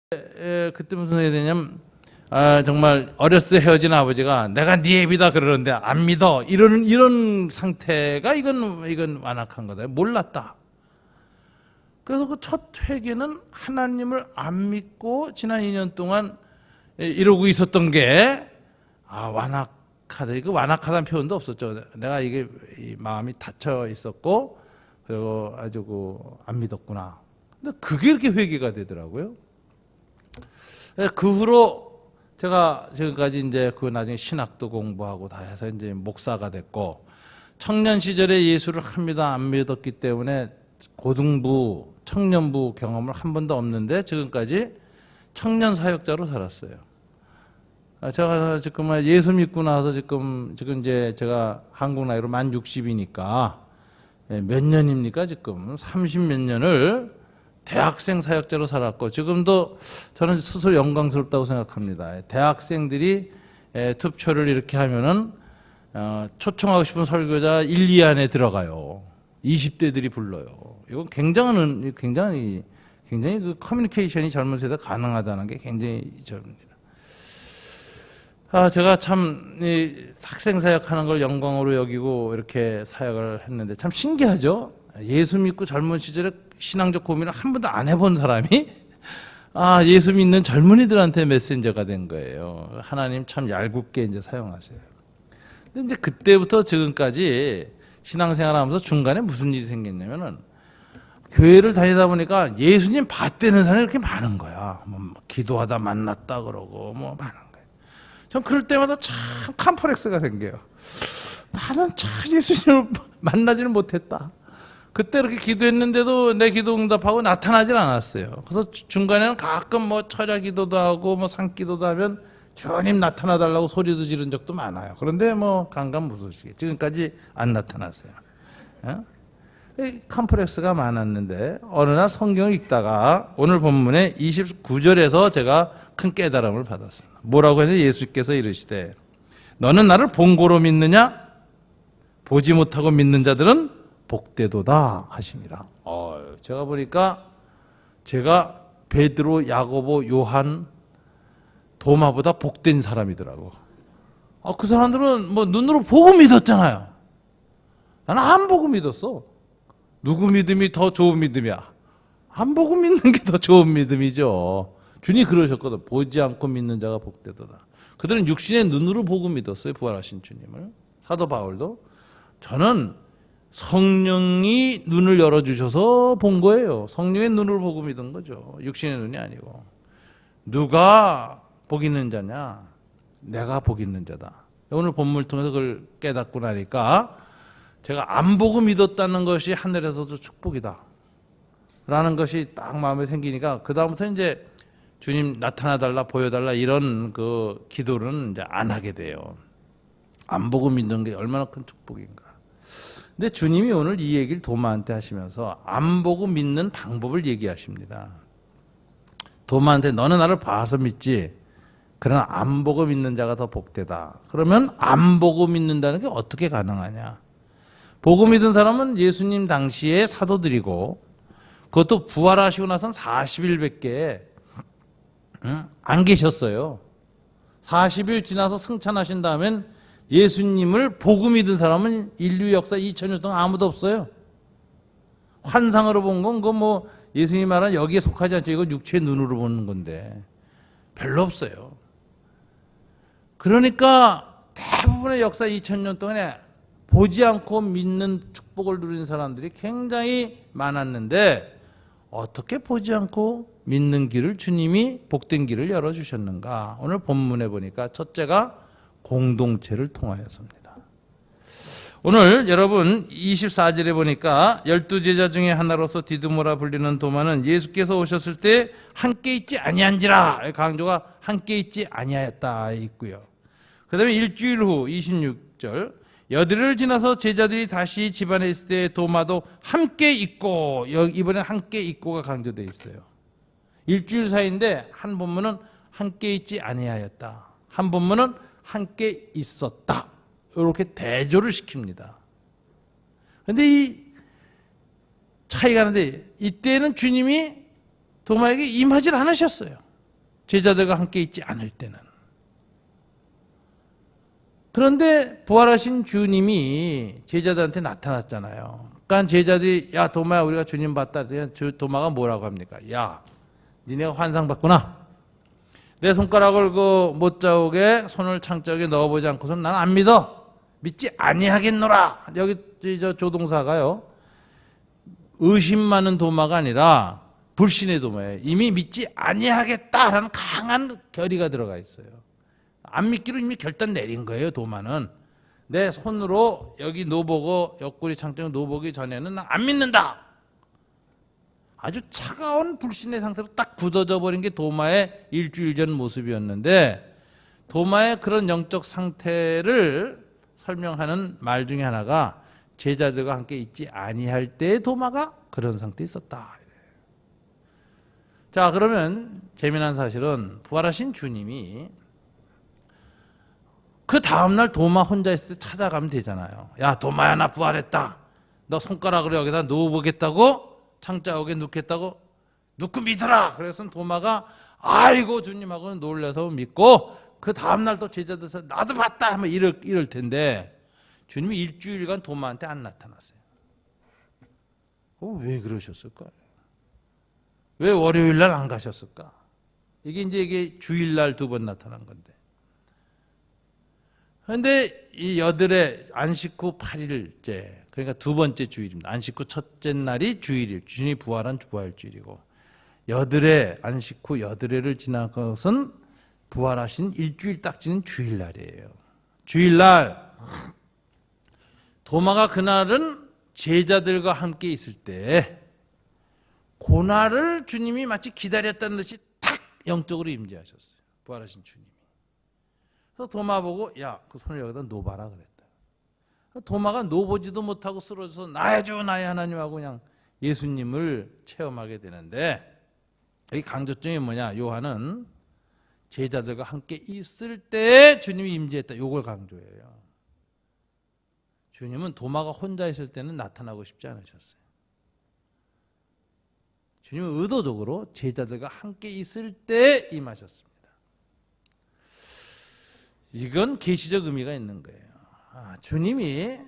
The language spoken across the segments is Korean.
그때 무슨 소리 되냐면 정말 어렸을 때 헤어진 아버지가 내가 네 애비다 그러는데 안 믿어 이런 상태가 이건 완악한 거다. 몰랐다. 그래서 그 첫 회개는 하나님을 안 믿고 지난 2년 동안 이러고 있었던 게 완악하다. 그 완악하다는 표현도 없었죠. 내가 이게 마음이 닫혀 있었고 그리고 아주 안 믿었구나. 근데 그게 이렇게 회개가 되더라고요. 그 후로 제가 지금까지 이제 그 나중에 신학도 공부하고 다 해서 이제 목사가 됐고, 청년 시절에 예수를 합니다 안 믿었기 때문에 고등부, 청년부 경험을 한 번도 없는데 지금까지 청년 사역자로 살았어요. 제가 지금 예수 믿고 나서 지금 이제 제가 한국 나이로 만 60이니까 몇 년입니까? 지금 30몇 년을 대학생 사역자로 살았고, 지금도 저는 스스로 영광스럽다고 생각합니다. 대학생들이 투표를 이렇게 하면은 초청하고 싶은 설교자 1, 2 안에 들어가요. 20대들이 불러요. 이건 굉장히 그 커뮤니케이션이 젊은 세대 가능하다는 게 굉장히 저입니다. 제가 참 학생 사역하는 걸 영광으로 여기고 이렇게 사역을 했는데 참 신기하죠. 예수 믿고 젊은 시절에 신앙적 고민을 한 번도 안 해본 사람이 예수 믿는 젊은이들한테 메신저가 된 거예요. 하나님 참 얄궂게 이제 사용하세요. 근데 이제 그때부터 지금까지 신앙생활하면서 중간에 무슨 일이 생겼냐면은 교회를 다니다 보니까 예수님 받대는 사람이 이렇게 많은 거야. 기도하다 만났다 그러고 많은 거예요. 전 그럴 때마다 참 컴플렉스가 생겨요. 나는 참 예수님을 만나지는 못했다. 그때 이렇게 기도했는데도 내 기도 응답하고 나타나질 않았어요. 그래서 중간에는 가끔 철야 기도도 하고 산기도도 하면 주님 나타나달라고 소리도 지른 적도 많아요. 그런데 간간무소식이 지금까지 안 나타났어요. 컴플렉스가 많았는데 어느 날 성경을 읽다가 오늘 본문의 29절에서 제가 큰 깨달음을 받았습니다. 뭐라고 했는데 예수께서 이르시되 너는 나를 본고로 믿느냐? 보지 못하고 믿는 자들은 복되도다 하시니라. 제가 보니까 제가 베드로, 야고보, 요한, 도마보다 복된 사람이더라고. 그 사람들은 눈으로 보고 믿었잖아요. 나는 안 보고 믿었어. 누구 믿음이 더 좋은 믿음이야? 안 보고 믿는 게 더 좋은 믿음이죠. 주님이 그러셨거든. 보지 않고 믿는 자가 복되도다. 그들은 육신의 눈으로 보고 믿었어요. 부활하신 주님을. 사도 바울도. 저는 성령이 눈을 열어주셔서 본 거예요. 성령의 눈을 보고 믿은 거죠. 육신의 눈이 아니고. 누가 복 있는 자냐? 내가 복 있는 자다. 오늘 본문을 통해서 그걸 깨닫고 나니까 제가 안 보고 믿었다는 것이 하늘에서도 축복이다 라는 것이 딱 마음에 생기니까 그 다음부터 이제 주님 나타나달라 보여달라 이런 그 기도는 이제 안 하게 돼요. 안 보고 믿는 게 얼마나 큰 축복인가. 근데 주님이 오늘 이 얘기를 도마한테 하시면서 안 보고 믿는 방법을 얘기하십니다. 도마한테 너는 나를 봐서 믿지, 그러나 안 보고 믿는 자가 더 복되다. 그러면 안 보고 믿는다는 게 어떻게 가능하냐? 보고 믿은 사람은 예수님 당시에 사도들이고 그것도 부활하시고 나선 40일밖에 안 계셨어요. 40일 지나서 승천하신 다음엔 예수님을 보고 믿은 사람은 인류 역사 2000년 동안 아무도 없어요. 환상으로 본 건 예수님이 말한 여기에 속하지 않죠. 이거 육체의 눈으로 보는 건데 별로 없어요. 그러니까 대부분의 역사 2000년 동안에 보지 않고 믿는 축복을 누린 사람들이 굉장히 많았는데 어떻게 보지 않고 믿는 길을 주님이 복된 길을 열어주셨는가? 오늘 본문에 보니까 첫째가 공동체를 통하여서입니다. 오늘 여러분 24절에 보니까 12제자 중에 하나로서 디두모라 불리는 도마는 예수께서 오셨을 때 함께 있지 아니한지라, 강조가 함께 있지 아니하였다 있고요. 그 다음에 일주일 후 26절 여드를 지나서 제자들이 다시 집안에 있을 때 도마도 함께 있고, 이번엔 함께 있고가 강조되어 있어요. 일주일 사이인데 한 본문은 함께 있지 아니하였다, 한 본문은 함께 있었다. 이렇게 대조를 시킵니다. 그런데 이 차이가 나는데 이때는 주님이 도마에게 임하지 않으셨어요. 제자들과 함께 있지 않을 때는. 그런데 부활하신 주님이 제자들한테 나타났잖아요. 그러니까 제자들이 야 도마야 우리가 주님 봤다. 도마가 뭐라고 합니까? 야 니네가 환상 봤구나. 내 손가락을 그 못자국에 손을 창자국에 넣어보지 않고서는 난 안 믿어. 믿지 아니하겠노라. 여기 저 조동사가요. 의심 많은 도마가 아니라 불신의 도마예요. 이미 믿지 아니하겠다라는 강한 결의가 들어가 있어요. 안 믿기로 이미 결단 내린 거예요. 도마는 내 손으로 여기 놓보고 옆구리 창자국 놓보기 전에는 난 안 믿는다. 아주 차가운 불신의 상태로 딱 굳어져 버린 게 도마의 일주일 전 모습이었는데, 도마의 그런 영적 상태를 설명하는 말 중에 하나가 제자들과 함께 있지 아니할 때의 도마가 그런 상태에 있었다. 자, 그러면 재미난 사실은 부활하신 주님이 그 다음날 도마 혼자 있을 때 찾아가면 되잖아요. 야 도마야 나 부활했다. 너 손가락으로 여기다 놓아보겠다고? 창자국에 넣겠다고? 넣고 믿어라. 그래서 도마가 아이고 주님하고는 놀라서 믿고 그 다음날 또 제자들서 나도 봤다 하면 이럴 텐데, 주님이 일주일간 도마한테 안 나타났어요. 왜 그러셨을까요? 왜 월요일날 안 가셨을까? 이게 주일날 2번 나타난 건데. 그런데 이 여들의 안식 후 8일째, 그러니까 2번째 주일입니다. 안식 후 첫째 날이 주일이에요. 주님이 부활한 부활주일이고, 여들의 안식 후 여들해를 지난 것은 부활하신 일주일 딱 지는 주일날이에요. 주일날 도마가 그날은 제자들과 함께 있을 때 고날을 주님이 마치 기다렸다는 듯이 탁 영적으로 임재하셨어요. 부활하신 주님이. 그래서 도마 보고 야 그 손을 여기다 놓아봐라 그랬다. 도마가 놓보지도 못하고 쓰러져서 나의 주 나의 하나님하고 그냥 예수님을 체험하게 되는데, 여기 강조점이 뭐냐? 요한은 제자들과 함께 있을 때 주님이 임재했다. 요걸 강조해요. 주님은 도마가 혼자 있을 때는 나타나고 싶지 않으셨어요. 주님은 의도적으로 제자들과 함께 있을 때 임하셨습니다. 이건 계시적 의미가 있는 거예요. 주님이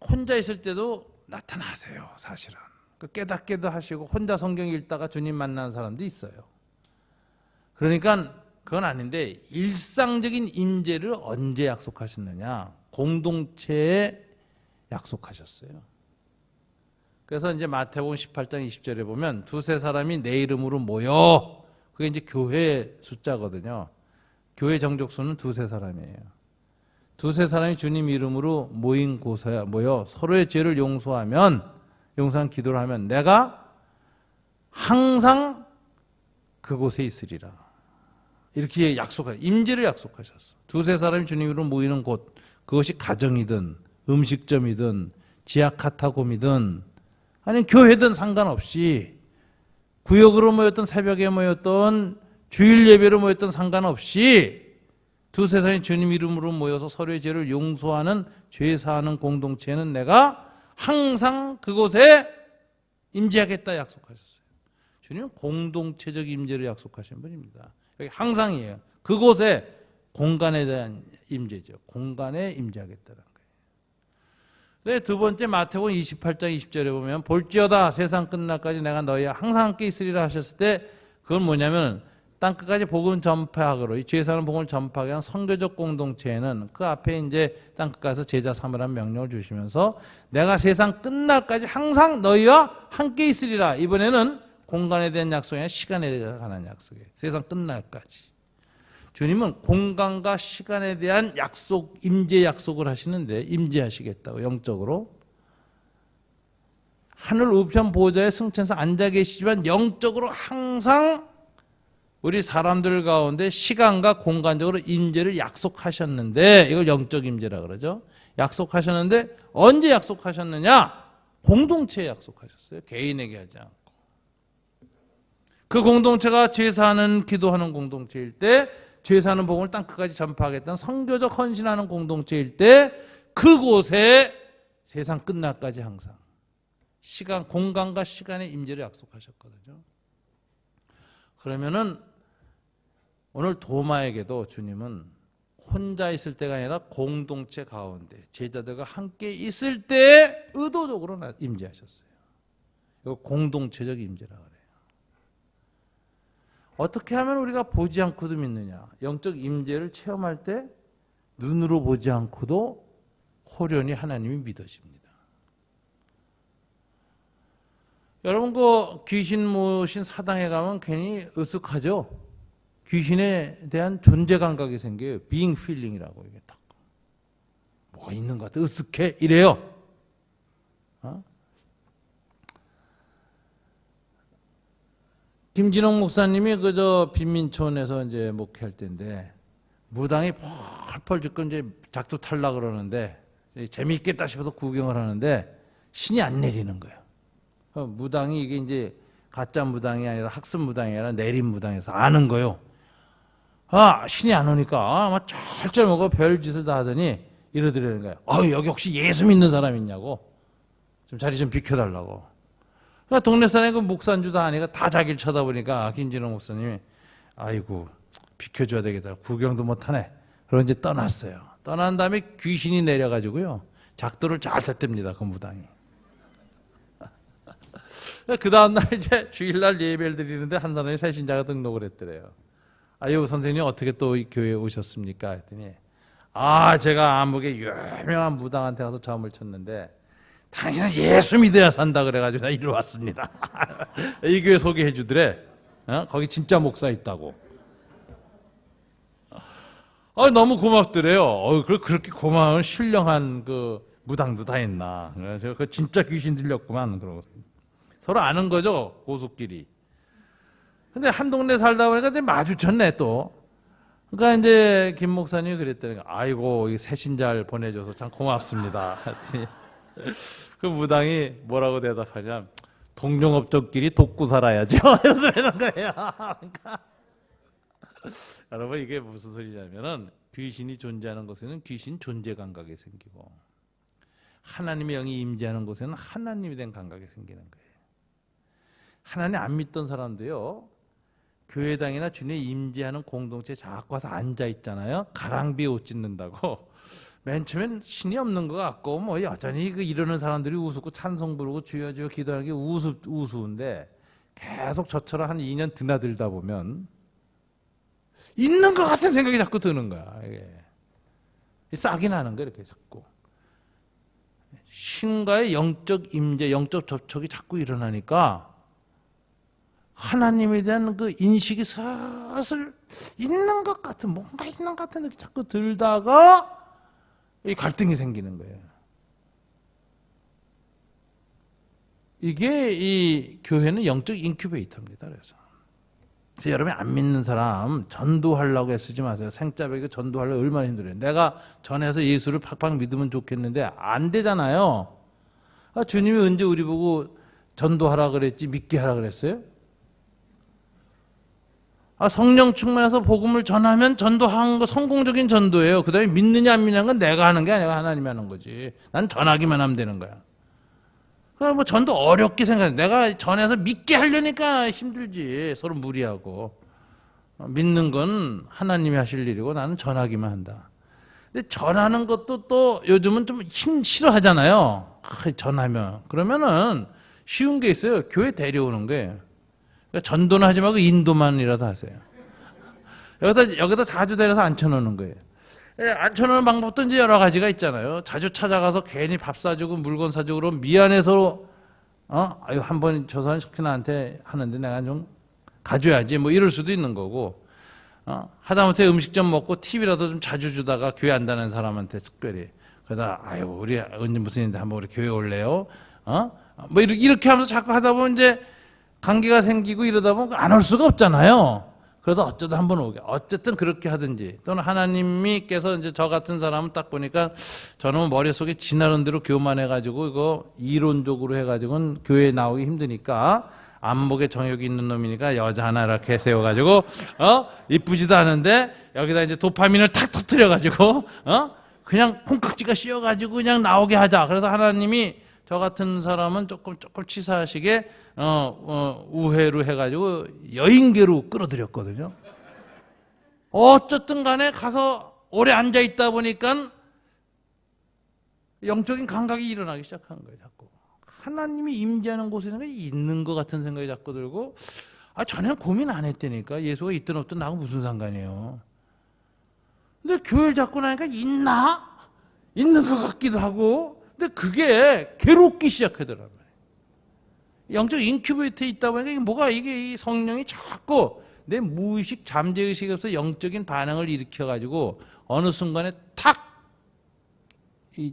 혼자 있을 때도 나타나세요. 사실은 깨닫게도 하시고 혼자 성경 읽다가 주님 만나는 사람도 있어요. 그러니까 그건 아닌데, 일상적인 임재를 언제 약속하셨느냐? 공동체에 약속하셨어요. 그래서 이제 마태복음 18장 20절에 보면 2-3사람이 내 이름으로 모여, 그게 이제 교회 숫자거든요. 교회 정족수는 2-3사람이에요. 2-3사람이 주님 이름으로 모인 곳에 모여 서로의 죄를 용서한 기도를 하면 내가 항상 그곳에 있으리라. 이렇게 약속하셨어요. 임재를 약속하셨어. 2-3사람이 주님 이름으로 모이는 곳, 그것이 가정이든 음식점이든 지하 카타콤이든 아니면 교회든 상관없이, 구역으로 모였던 새벽에 모였던 주일 예배로 모였던 상관없이 2-3사람이 주님 이름으로 모여서 서로의 죄를 용서하는 죄 사하는 공동체는 내가 항상 그곳에 임재하겠다 약속하셨어요. 주님은 공동체적 임재를 약속하신 분입니다. 여기 항상이에요. 그곳에 공간에 대한 임재죠. 공간에 임재하겠다는 거예요. 2번째 마태복음 28장 20절에 보면 볼지어다 세상 끝날까지 내가 너희와 항상 함께 있으리라 하셨을 때, 그건 뭐냐면 땅끝까지 복음 전파하기로, 이 죄 사는 복음을 전파하기 위한 선교적 공동체에는 그 앞에 이제 땅끝까지서 제자 삼으라는 명령을 주시면서 내가 세상 끝날까지 항상 너희와 함께 있으리라. 이번에는 공간에 대한 약속이 아니라 시간에 관한 약속이에요. 세상 끝날까지. 주님은 공간과 시간에 대한 약속, 임재 약속을 하시는데, 임재하시겠다고 영적으로. 하늘 우편 보좌에 승천해서 앉아 계시지만 영적으로 항상 우리 사람들 가운데 시간과 공간적으로 임재를 약속하셨는데, 이걸 영적 임재라 그러죠. 약속하셨는데 언제 약속하셨느냐? 공동체에 약속하셨어요. 개인에게 하지 않고. 그 공동체가 죄사하는 기도하는 공동체일 때, 죄사하는 복음을 땅끝까지 전파하겠다는 선교적 헌신하는 공동체일 때, 그곳에 세상 끝날까지 항상 시간, 공간과 시간의 임재를 약속하셨거든요. 그러면은 오늘 도마에게도 주님은 혼자 있을 때가 아니라 공동체 가운데 제자들과 함께 있을 때 의도적으로 임재하셨어요. 이거 공동체적 임재라 그래요. 어떻게 하면 우리가 보지 않고도 믿느냐? 영적 임재를 체험할 때 눈으로 보지 않고도 호련히 하나님이 믿어집니다. 여러분 그 귀신 모신 사당에 가면 괜히 으쓱하죠? 귀신에 대한 존재 감각이 생겨요. being feeling이라고 이게 딱 뭐가 있는 것 같아 으쓱해 이래요. 김진홍 목사님이 그저 빈민촌에서 이제 목회할 때인데 무당이 펄펄 짖고 이제 작두 탈라 그러는데 재미있겠다 싶어서 구경을 하는데 신이 안 내리는 거예요. 무당이 이게 이제 가짜 무당이 아니라 학습 무당이 아니라 내림 무당에서 아는 거예요. 신이 안 오니까 막 쩔쩔 먹어 별짓을 다 하더니 이러더라는 거예요. 여기 혹시 예수 믿는 사람 있냐고 좀 자리 좀 비켜달라고. 그러니까 동네 사람이 그 목사인 줄도 아니까 다 자기를 쳐다보니까 김진호 목사님이 아이고 비켜줘야 되겠다. 구경도 못하네. 그러고 이제 떠났어요. 떠난 다음에 귀신이 내려가지고요. 작두를 잘 샜답니다. 그 무당이. 그 다음날 이제 주일날 예배를 드리는데 한 사람이 새신자가 등록을 했더래요. 아유 선생님 어떻게 또 이 교회에 오셨습니까? 했더니 제가 암흑의 유명한 무당한테 가서 점을 쳤는데 당신은 예수 믿어야 산다 그래가지고 나 이리로 왔습니다. 이 교회 소개해 주더래. 거기 진짜 목사 있다고. 너무 고맙더래요. 그렇게 고마운 신령한 그 무당도 다 있나. 제가 그 진짜 귀신 들렸구만. 그러고 서로 아는 거죠 고속끼리. 근데 한 동네 살다 보니까 이제 마주쳤네 또. 그러니까 이제 김 목사님이 그랬더니 아이고 이 새신자를 보내줘서 참 고맙습니다. 그 무당이 뭐라고 대답하냐? 동종업종끼리 돕고 살아야죠. 이러는 거예요. 그러니까 여러분 이게 무슨 소리냐면은 귀신이 존재하는 곳에는 귀신 존재 감각이 생기고 하나님의 영이 임재하는 곳에는 하나님이 된 감각이 생기는 거예요. 하나님 안 믿던 사람도요. 교회당이나 주님의 임재하는 공동체에 자꾸 와서 앉아 있잖아요. 가랑비에 옷 찢는다고. 맨 처음엔 신이 없는 것 같고 뭐 여전히 이러는 사람들이 우습고 찬송 부르고 주여 주여 기도하는 게 우스운데 계속 저처럼 한 2년 드나들다 보면 있는 것 같은 생각이 자꾸 드는 거야. 이게 싹이 나는 거야 이렇게 자꾸. 신과의 영적 임재, 영적 접촉이 자꾸 일어나니까 하나님에 대한 그 인식이 슬슬 있는 것 같은 뭔가 있는 것 같은 이렇게 자꾸 들다가 이 갈등이 생기는 거예요. 이게 이 교회는 영적 인큐베이터입니다. 그래서 여러분이 안 믿는 사람 전도하려고 애쓰지 마세요. 생짜배기 전도하려고 얼마나 힘들어요. 내가 전해서 예수를 팍팍 믿으면 좋겠는데 안 되잖아요. 주님이 언제 우리 보고 전도하라 그랬지 믿게 하라 그랬어요? 성령 충만해서 복음을 전하면 전도한 거 성공적인 전도예요. 그 다음에 믿느냐 안 믿느냐는 건 내가 하는 게 아니라 하나님이 하는 거지. 난 전하기만 하면 되는 거야. 그러니까 뭐 전도 어렵게 생각해. 내가 전해서 믿게 하려니까 힘들지. 서로 무리하고. 믿는 건 하나님이 하실 일이고 나는 전하기만 한다. 근데 전하는 것도 또 요즘은 좀 싫어하잖아요. 전하면. 그러면은 쉬운 게 있어요. 교회 데려오는 거예요. 그러니까 전도는 하지 말고 인도만이라도 하세요. 여기다 자주 데려서 앉혀놓는 거예요. 앉혀놓는 방법도 이제 여러 가지가 있잖아요. 자주 찾아가서 괜히 밥 사주고 물건 사주고 그러면 미안해서 한 번 저 사람 식구한테 하는데 내가 좀 가져야지 뭐 이럴 수도 있는 거고 하다못해 음식점 먹고 팁이라도 좀 자주 주다가 교회 안 다니는 사람한테 특별히 그러다 우리 언제 무슨 일인데 한번 우리 교회 올래요? 뭐 이렇게 하면서 자꾸 하다 보면 이제 관계가 생기고 이러다 보면 안 올 수가 없잖아요. 그래도 어쩌다 한번 오게. 어쨌든 그렇게 하든지 또는 하나님께서 이제 저 같은 사람은 딱 보니까 저는 머릿속에 지나는 대로 교만해가지고 이거 이론적으로 해가지고는 교회에 나오기 힘드니까 안목에 정욕이 있는 놈이니까 여자 하나 이렇게 세워가지고 이쁘지도 않은데 여기다 이제 도파민을 탁 터뜨려가지고 그냥 콩깍지가 씌어가지고 그냥 나오게 하자. 그래서 하나님이 저 같은 사람은 조금 치사하시게 우회로 해가지고 여인계로 끌어들였거든요. 어쨌든 간에 가서 오래 앉아 있다 보니까 영적인 감각이 일어나기 시작한 거예요. 자꾸 하나님이 임재하는 곳에 있는 것 같은 생각이 자꾸 들고, 전에는 고민 안 했다니까. 예수가 있든 없든 나하고 무슨 상관이에요. 근데 교회를 잡고 나니까 있나? 있는 것 같기도 하고, 근데 그게 괴롭기 시작하더라고요. 영적 인큐베이터에 있다 보니까 이게 이 성령이 자꾸 내 무의식 잠재의식에서 영적인 반응을 일으켜가지고 어느 순간에 탁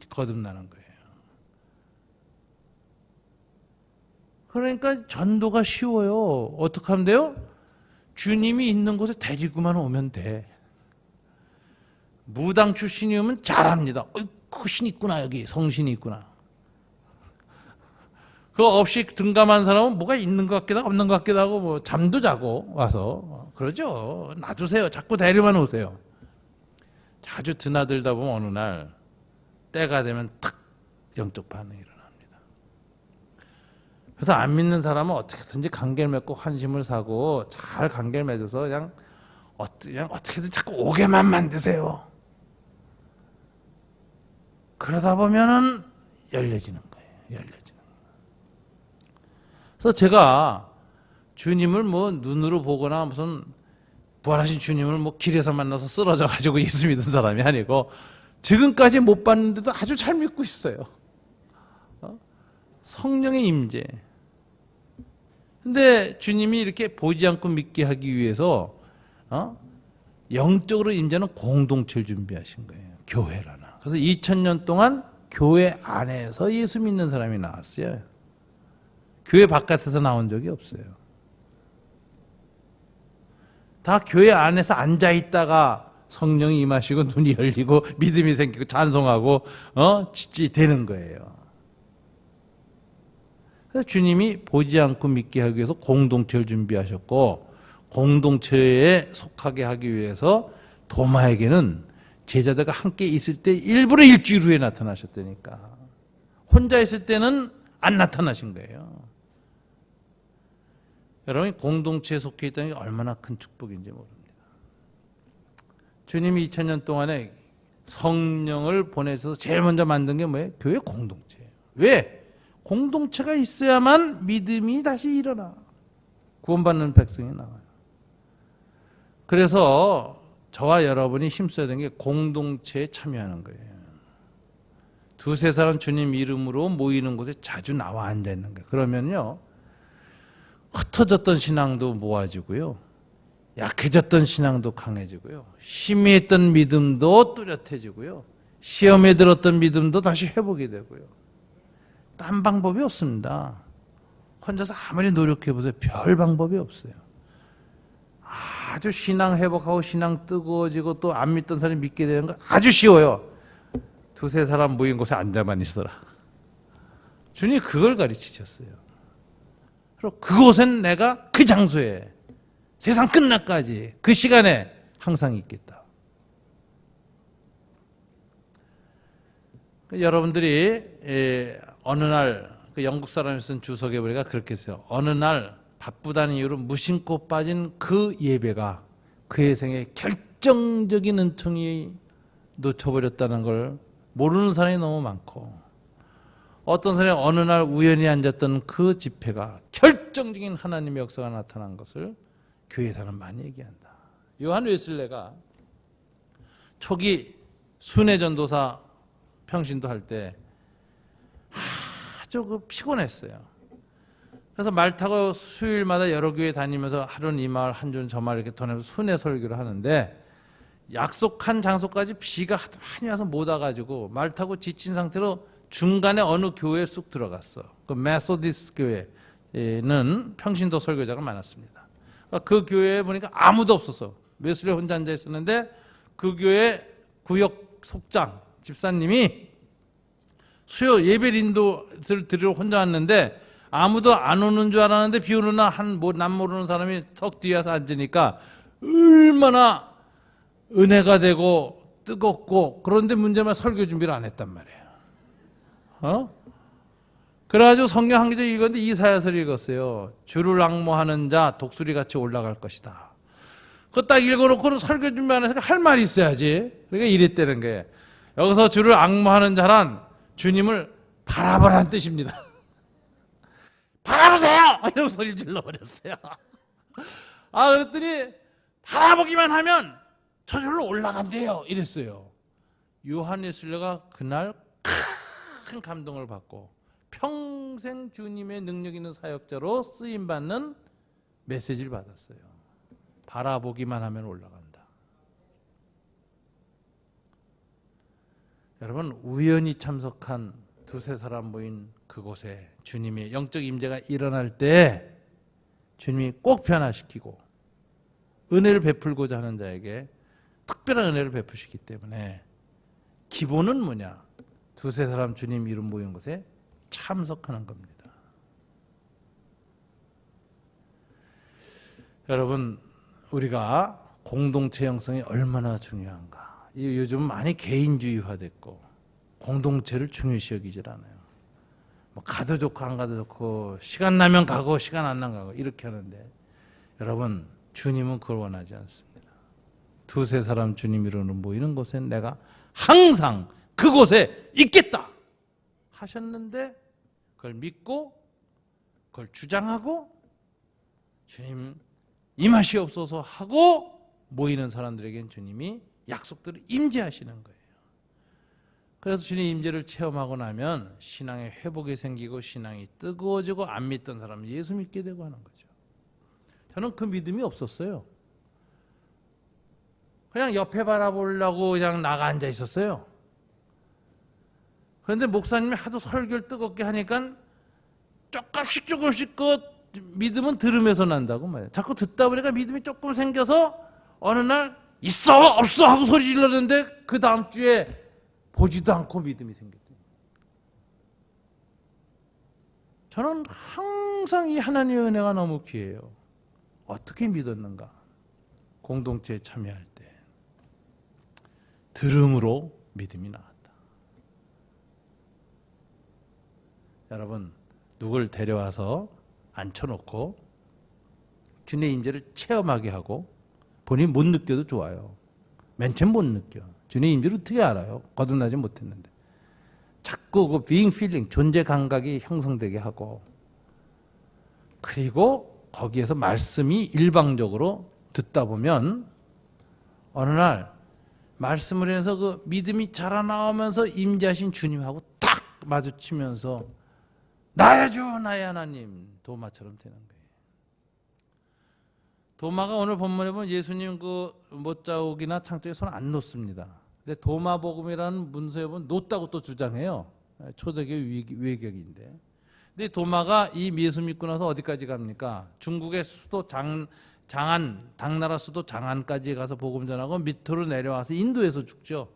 거듭나는 거예요. 그러니까 전도가 쉬워요. 어떻게 하면 돼요? 주님이 있는 곳에 데리고만 오면 돼. 무당 출신이 오면 잘합니다. 그 신 있구나, 여기 성신이 있구나. 그거 없이 등감한 사람은 뭐가 있는 것 같기도 하고 없는 것 같기도 하고 뭐 잠도 자고 와서 그러죠. 놔두세요. 자꾸 데리고만 오세요. 자주 드나들다 보면 어느 날 때가 되면 탁 영적 반응이 일어납니다. 그래서 안 믿는 사람은 어떻게든지 관계를 맺고 환심을 사고 잘 관계를 맺어서 그냥 어떻게든 자꾸 오게만 만드세요. 그러다 보면은 열려지는 거예요. 열려지는 거예요. 그래서 제가 주님을 뭐 눈으로 보거나 무슨 부활하신 주님을 뭐 길에서 만나서 쓰러져 가지고 예수 믿은 사람이 아니고 지금까지 못 봤는데도 아주 잘 믿고 있어요. 성령의 임재. 근데 주님이 이렇게 보지 않고 믿게 하기 위해서 영적으로 임재는 공동체를 준비하신 거예요. 교회라나. 그래서 2000년 동안 교회 안에서 예수 믿는 사람이 나왔어요. 교회 바깥에서 나온 적이 없어요. 다 교회 안에서 앉아 있다가 성령이 임하시고 눈이 열리고 믿음이 생기고 찬송하고 되는 거예요. 그래서 주님이 보지 않고 믿게 하기 위해서 공동체를 준비하셨고, 공동체에 속하게 하기 위해서 도마에게는 제자들과 함께 있을 때 일부러 일주일 후에 나타나셨다니까. 혼자 있을 때는 안 나타나신 거예요. 여러분이 공동체에 속해 있다는 게 얼마나 큰 축복인지 모릅니다. 주님이 2000년 동안에 성령을 보내셔서 제일 먼저 만든 게 뭐예요? 교회 공동체예요. 왜? 공동체가 있어야만 믿음이 다시 일어나. 구원받는 백성이 나와요. 그래서 저와 여러분이 힘써야 되는 게 공동체에 참여하는 거예요. 두세 사람 주님 이름으로 모이는 곳에 자주 나와 앉아 있는 거예요. 그러면요, 흩어졌던 신앙도 모아지고요, 약해졌던 신앙도 강해지고요, 희미했던 믿음도 뚜렷해지고요, 시험에 들었던 믿음도 다시 회복이 되고요. 딴 방법이 없습니다. 혼자서 아무리 노력해보세요. 별 방법이 없어요. 아주 신앙 회복하고 신앙 뜨거워지고 또 안 믿던 사람이 믿게 되는 거 아주 쉬워요. 두세 사람 모인 곳에 앉아만 있어라. 주님이 그걸 가르치셨어요. 그리고 그곳엔 내가 그 장소에 세상 끝날까지 그 시간에 항상 있겠다. 여러분들이 어느 날 그 영국 사람이 쓴 주석에 보니까 그렇게 써요. 어느 날 바쁘다는 이유로 무심코 빠진 그 예배가 그의 생에 결정적인 은총이 놓쳐버렸다는 걸 모르는 사람이 너무 많고, 어떤 사람이 어느 날 우연히 앉았던 그 집회가 결정적인 하나님의 역사가 나타난 것을 교회에서는 많이 얘기한다. 요한 웨슬레가 초기 순회 전도사 평신도 할 때 아주 피곤했어요. 그래서 말 타고 수요일마다 여러 교회 다니면서 하루는 이 마을 한 주는 저 마을 이렇게 돌면서 순회 설교를 하는데, 약속한 장소까지 비가 많이 와서 못 와가지고 말 타고 지친 상태로 중간에 어느 교회에 쑥 들어갔어. 그 메소디스 교회는 평신도 설교자가 많았습니다. 그 교회에 보니까 아무도 없었어. 웨슬리 혼자 앉아 있었는데 그 교회 구역 속장 집사님이 수요 예배 인도를 드리러 혼자 왔는데 아무도 안 오는 줄 알았는데 비 오는 날 남 모르는 사람이 턱 뒤에 와서 앉으니까 얼마나 은혜가 되고 뜨겁고, 그런데 문제만 설교 준비를 안 했단 말이에요. 그래가지고 성경 한 구절 읽었는데 이사야서를 읽었어요. 주를 앙모하는 자 독수리같이 올라갈 것이다. 그거 딱 읽어놓고는 설교 준비 안 해서 할 말이 있어야지. 그러니까 이랬다는 게, 여기서 주를 앙모하는 자란 주님을 바라보라는 뜻입니다. 바라보세요! 이러고 소리를 질러버렸어요. 그랬더니 바라보기만 하면 저절로 올라간대요. 이랬어요. 요한 웨슬리가 그날 큰 감동을 받고 평생 주님의 능력 있는 사역자로 쓰임받는 메시지를 받았어요. 바라보기만 하면 올라간다. 여러분, 우연히 참석한 두세 사람 모인 그곳에 주님의 영적 임재가 일어날 때 주님이 꼭 변화시키고 은혜를 베풀고자 하는 자에게 특별한 은혜를 베푸시기 때문에 기본은 뭐냐? 두세 사람 주님 이름 모인 곳에 참석하는 겁니다. 여러분, 우리가 공동체 형성이 얼마나 중요한가. 요즘 많이 개인주의화됐고 공동체를 중요시 여기질 않아요. 뭐 가도 좋고 안 가도 좋고 시간 나면 가고 시간 안 나면 가고 이렇게 하는데, 여러분, 주님은 그걸 원하지 않습니다. 두세 사람 주님 이름으로 모이는 곳에 내가 항상 그곳에 있겠다 하셨는데, 그걸 믿고 그걸 주장하고 주님 임하시옵소서 하고 모이는 사람들에겐 주님이 약속들을 임재하시는 거예요. 그래서 주님 임재를 체험하고 나면 신앙의 회복이 생기고 신앙이 뜨거워지고 안 믿던 사람은 예수 믿게 되고 하는 거죠. 저는 그 믿음이 없었어요. 그냥 옆에 바라보려고 그냥 나가 앉아 있었어요. 그런데 목사님이 하도 설교를 뜨겁게 하니까 조금씩 그 믿음은 들으면서 난다고 말이에요. 자꾸 듣다 보니까 믿음이 조금 생겨서 어느 날 있어 없어 하고 소리 질렀는데 그 다음 주에 보지도 않고 믿음이 생겼대요. 저는 항상 이 하나님의 은혜가 너무 귀해요. 어떻게 믿었는가? 공동체에 참여할 때 들음으로 믿음이 나왔다. 여러분, 누굴 데려와서 앉혀놓고 주님의 임재를 체험하게 하고 본인이 못 느껴도 좋아요. 맨 처음 못 느껴. 주님의 임재를 어떻게 알아요? 거듭나지 못했는데. 자꾸 그 being feeling, 존재 감각이 형성되게 하고, 그리고 거기에서 말씀이 일방적으로 듣다 보면 어느 날 말씀을 해서 그 믿음이 자라나오면서 임재하신 주님하고 딱 마주치면서 나의 주 나의 하나님, 도마처럼 되는 거예요. 도마가 오늘 본문에 보면 예수님 그 못자국이나 창자에 손 안 놓습니다. 근데 도마복음이라는 문서에 보면 놓다고 또 주장해요. 초대교회 외격인데. 근데 도마가 이 예수 믿고 나서 어디까지 갑니까? 중국의 수도 장안, 당나라 수도 장안까지 가서 복음 전하고 밑으로 내려와서 인도에서 죽죠.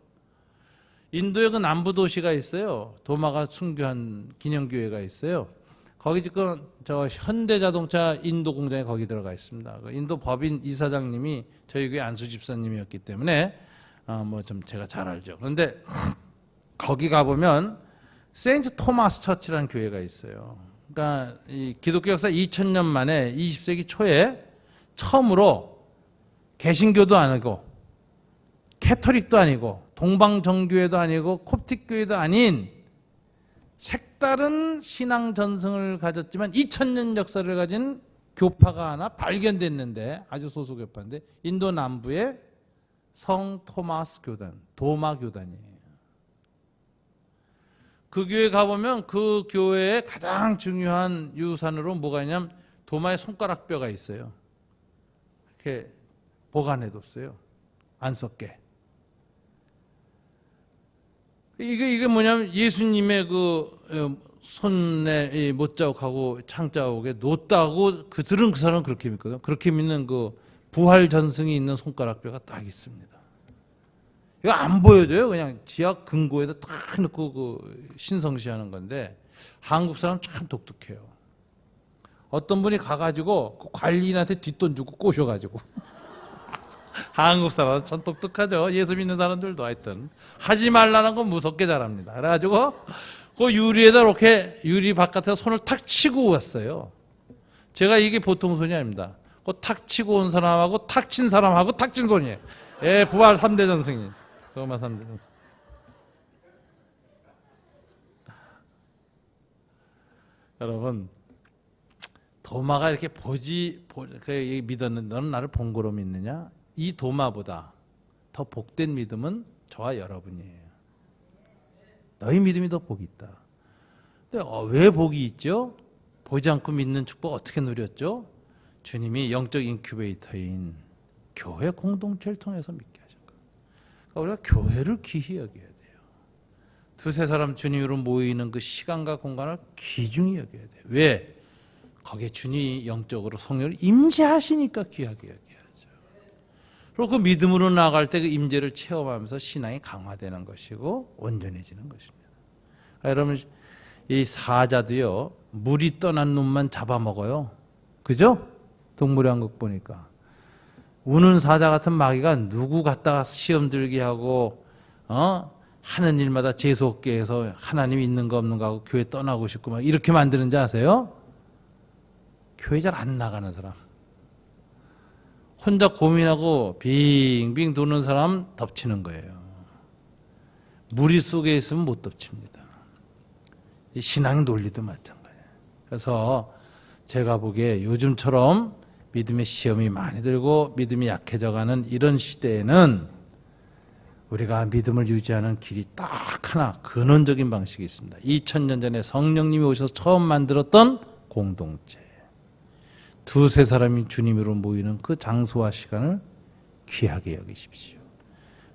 인도에 그 남부 도시가 있어요. 도마가 순교한 기념교회가 있어요. 거기 지금 저 현대자동차 인도 공장에 거기 들어가 있습니다. 그 인도 법인 이사장님이 저희 교회 안수 집사님이었기 때문에 뭐 좀 제가 잘 알죠. 그런데 거기 가 보면 세인트 토마스 처치라는 교회가 있어요. 그러니까 이 기독교 역사 2000년 만에 20세기 초에 처음으로 개신교도 아니고 캐토릭도 아니고 동방정교회도 아니고 콥틱교회도 아닌 색다른 신앙 전승을 가졌지만 2000년 역사를 가진 교파가 하나 발견됐는데, 아주 소수 교파인데 인도 남부의 성 토마스 교단, 도마 교단이에요. 그 교회 가보면 그 교회의 가장 중요한 유산으로 뭐가 있냐면 도마의 손가락뼈가 있어요. 이렇게 보관해뒀어요. 안 썩게. 이게 뭐냐면 예수님의 그 손에 못자국하고 창자국에 놓다고 그들은 그 사람은 그렇게 믿거든. 그렇게 믿는 그 부활 전승이 있는 손가락뼈가 딱 있습니다. 이거 안 보여줘요. 그냥 지하 금고에다 딱 넣고 그 신성시하는 건데, 한국 사람 참 독특해요. 어떤 분이 가가지고 그 관리인한테 뒷돈 주고 꼬셔가지고 한국 사람은 참 똑똑하죠. 예수 믿는 사람들도 하여튼 하지 말라는 건 무섭게 잘합니다. 그래가지고 그 유리에다 이렇게 유리 바깥에서 손을 탁 치고 왔어요. 제가 이게 보통 손이 아닙니다. 그 탁 치고 온 사람하고 탁 친 사람하고 탁 친 손이에요. 예, 부활 3대 전승이. 도마 3대 전승. 여러분, 도마가 이렇게 믿었는데 너는 나를 본고로 믿느냐? 이 도마보다 더 복된 믿음은 저와 여러분이에요. 너희 믿음이 더 복이 있다. 근데 왜 복이 있죠? 보지 않고 믿는 축복 어떻게 누렸죠? 주님이 영적 인큐베이터인 교회 공동체를 통해서 믿게 하신 거예요. 그러니까 우리가 교회를 귀히 여겨야 돼요. 두세 사람 주님으로 모이는 그 시간과 공간을 귀중히 여겨야 돼요. 왜? 거기에 주님이 영적으로 성령을 임재하시니까 귀하게 여겨야죠. 그리고 그 믿음으로 나아갈 때 그 임재를 체험하면서 신앙이 강화되는 것이고 온전해지는 것입니다. 여러분, 이 사자도요, 물이 떠난 놈만 잡아먹어요. 그죠? 동물왕국 보니까. 우는 사자 같은 마귀가 누구 갖다가 시험 들게 하고, 하는 일마다 재수없게 해서 하나님 있는 거 없는 거 하고 교회 떠나고 싶고 막 이렇게 만드는지 아세요? 교회 잘 안 나가는 사람. 혼자 고민하고 빙빙 도는 사람 덮치는 거예요. 무리 속에 있으면 못 덮칩니다. 신앙 논리도 마찬가지예요. 그래서 제가 보기에 요즘처럼 믿음의 시험이 많이 들고 믿음이 약해져가는 이런 시대에는 우리가 믿음을 유지하는 길이 딱 하나 근원적인 방식이 있습니다. 2000년 전에 성령님이 오셔서 처음 만들었던 공동체. 두세 사람이 주님으로 모이는 그 장소와 시간을 귀하게 여기십시오.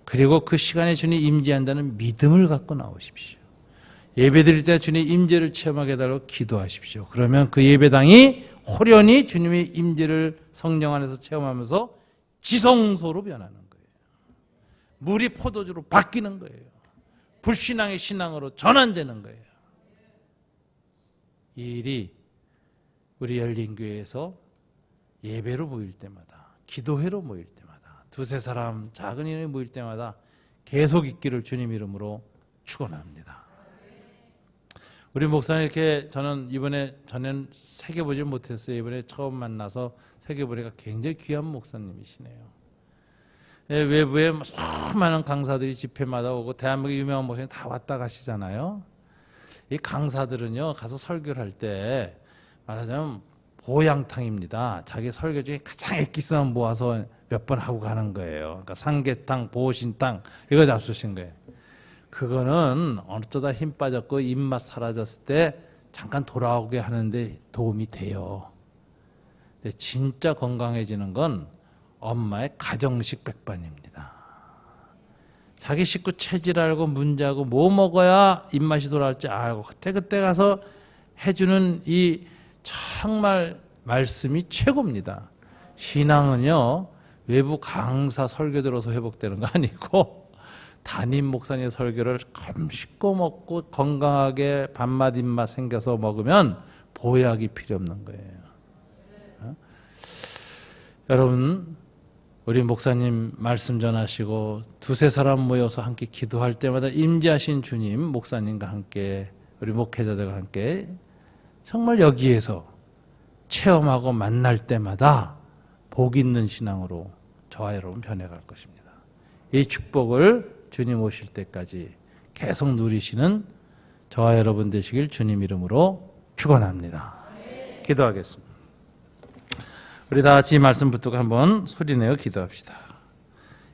그리고 그 시간에 주님 임재한다는 믿음을 갖고 나오십시오. 예배 드릴 때 주님의 임재를 체험하게 해달라고 기도하십시오. 그러면 그 예배당이 호련히 주님의 임재를 성령 안에서 체험하면서 지성소로 변하는 거예요. 물이 포도주로 바뀌는 거예요. 불신앙의 신앙으로 전환되는 거예요. 이 일이 우리 열린교회에서 예배로 모일 때마다, 기도회로 모일 때마다, 두세 사람 작은 인원이 모일 때마다 계속 있기를 주님 이름으로 축원합니다. 우리 목사님 이렇게 전에는 새겨보지 못했어요. 이번에 처음 만나서 새겨보니까 굉장히 귀한 목사님이시네요. 외부에 수많은 강사들이 집회마다 오고 대한민국 유명한 목사님 다 왔다 가시잖아요. 이 강사들은요, 가서 설교를 할 때 말하자면 보양탕입니다. 자기 설교 중에 가장 엑기스만 모아서 몇 번 하고 가는 거예요. 그러니까 삼계탕, 보신탕 이거 잡수신 거예요. 그거는 어쩌다 힘 빠졌고 입맛 사라졌을 때 잠깐 돌아오게 하는데 도움이 돼요. 근데 진짜 건강해지는 건 엄마의 가정식 백반입니다. 자기 식구 체질 알고 문제하고 뭐 먹어야 입맛이 돌아올지 알고 그때 가서 해주는 이 정말 말씀이 최고입니다. 신앙은요, 외부 강사 설교 들어서 회복되는 거 아니고 담임 목사님 설교를 껌 먹고 건강하게 밥맛 입맛 생겨서 먹으면 보약이 필요 없는 거예요. 여러분, 우리 목사님 말씀 전하시고 두세 사람 모여서 함께 기도할 때마다 임재하신 주님, 목사님과 함께 우리 목회자들과 함께 정말 여기에서 체험하고 만날 때마다 복 있는 신앙으로 저와 여러분 변해갈 것입니다. 이 축복을 주님 오실 때까지 계속 누리시는 저와 여러분 되시길 주님 이름으로 축원합니다. 기도하겠습니다. 우리 다 같이 이 말씀 붙들고 한번 소리내어 기도합시다.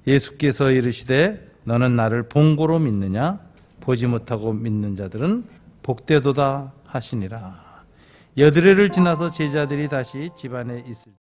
예수께서 이르시되 너는 나를 본고로 믿느냐? 보지 못하고 믿는 자들은 복되도다 하시니라. 여드레를 지나서 제자들이 다시 집안에 있을